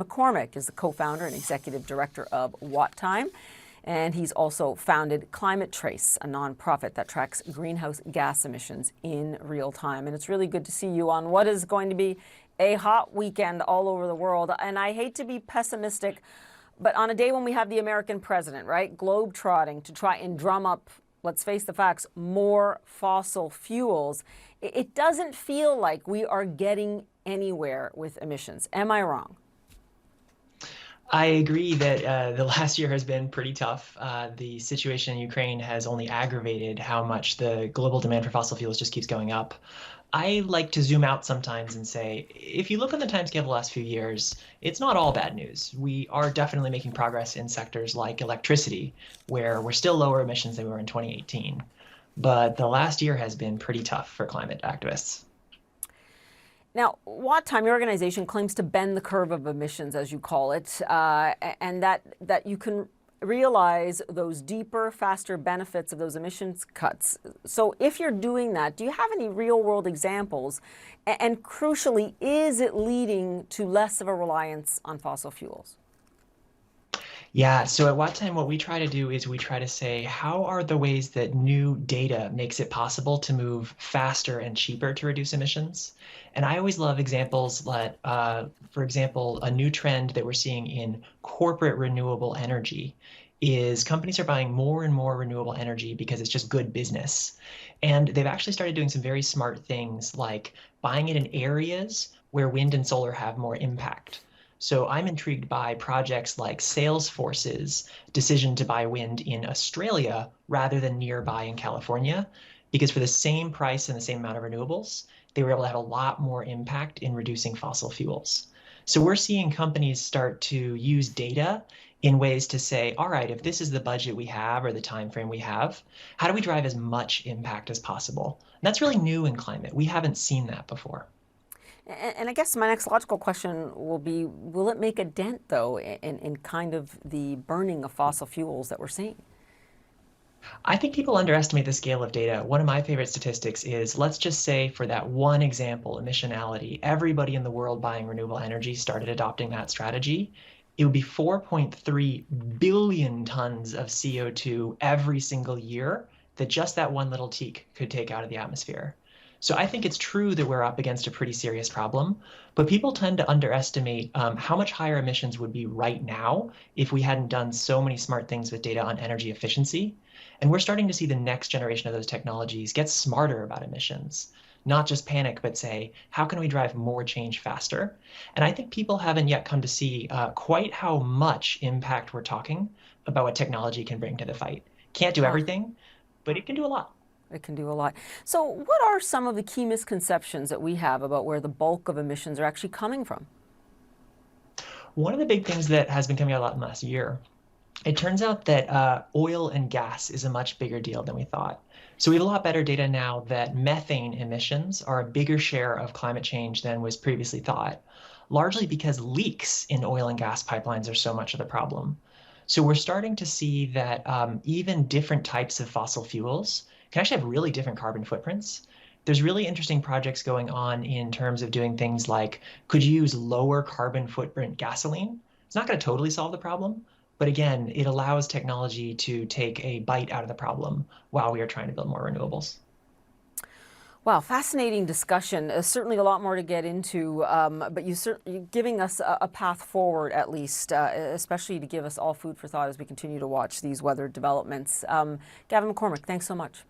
McCormick is the co-founder and executive director of WattTime, and he's also founded Climate Trace, a nonprofit that tracks greenhouse gas emissions in real time. And it's really good to see you on what is going to be a hot weekend all over the world. And I hate to be pessimistic, but on a day when we have the American president, right, globe-trotting to try and drum up, let's face the facts, more fossil fuels, it doesn't feel like we are getting anywhere with emissions. Am I wrong? I agree that the last year has been pretty tough. The situation in Ukraine has only aggravated how much the global demand for fossil fuels just keeps going up. I like to zoom out sometimes and say, if you look on the timescale of the last few years, it's not all bad news. We are definitely making progress in sectors like electricity, where we're still lower emissions than we were in 2018. But the last year has been pretty tough for climate activists. Now, WattTime, your organization, claims to bend the curve of emissions, as you call it, and that you can realize those deeper, faster benefits of those emissions cuts. So if you're doing that, do you have any real-world examples? And crucially, is it leading to less of a reliance on fossil fuels? Yeah, so at WattTime, what we try to do is we try to say, how are the ways that new data makes it possible to move faster and cheaper to reduce emissions? And I always love examples like, for example, a new trend that we're seeing in corporate renewable energy is companies are buying more and more renewable energy because it's just good business. And they've actually started doing some very smart things like buying it in areas where wind and solar have more impact. So I'm intrigued by projects like Salesforce's decision to buy wind in Australia rather than nearby in California, because for the same price and the same amount of renewables, they were able to have a lot more impact in reducing fossil fuels. So we're seeing companies start to use data in ways to say, all right, if this is the budget we have or the time frame we have, how do we drive as much impact as possible? And that's really new in climate. We haven't seen that before. And I guess my next logical question will be, will it make a dent, though, in kind of the burning of fossil fuels that we're seeing? I think people underestimate the scale of data. One of my favorite statistics is, let's just say for that one example, emissionality, everybody in the world buying renewable energy started adopting that strategy. It would be 4.3 billion tons of CO2 every single year that just that one little teak could take out of the atmosphere. So I think it's true that we're up against a pretty serious problem, but people tend to underestimate how much higher emissions would be right now if we hadn't done so many smart things with data on energy efficiency. And we're starting to see the next generation of those technologies get smarter about emissions, not just panic, but say, how can we drive more change faster? And I think people haven't yet come to see quite how much impact we're talking about what technology can bring to the fight. Can't do everything, but it can do a lot. It can do a lot. So what are some of the key misconceptions that we have about where the bulk of emissions are actually coming from? One of the big things that has been coming out a lot in the last year, it turns out that oil and gas is a much bigger deal than we thought. So we have a lot better data now that methane emissions are a bigger share of climate change than was previously thought, largely because leaks in oil and gas pipelines are so much of the problem. So we're starting to see that even different types of fossil fuels can actually have really different carbon footprints. There's really interesting projects going on in terms of doing things like, could you use lower carbon footprint gasoline? It's not going to totally solve the problem, but again, it allows technology to take a bite out of the problem while we are trying to build more renewables. Wow, fascinating discussion. Certainly a lot more to get into, but you're giving us a path forward, at least, especially to give us all food for thought as we continue to watch these weather developments. Gavin McCormick, thanks so much.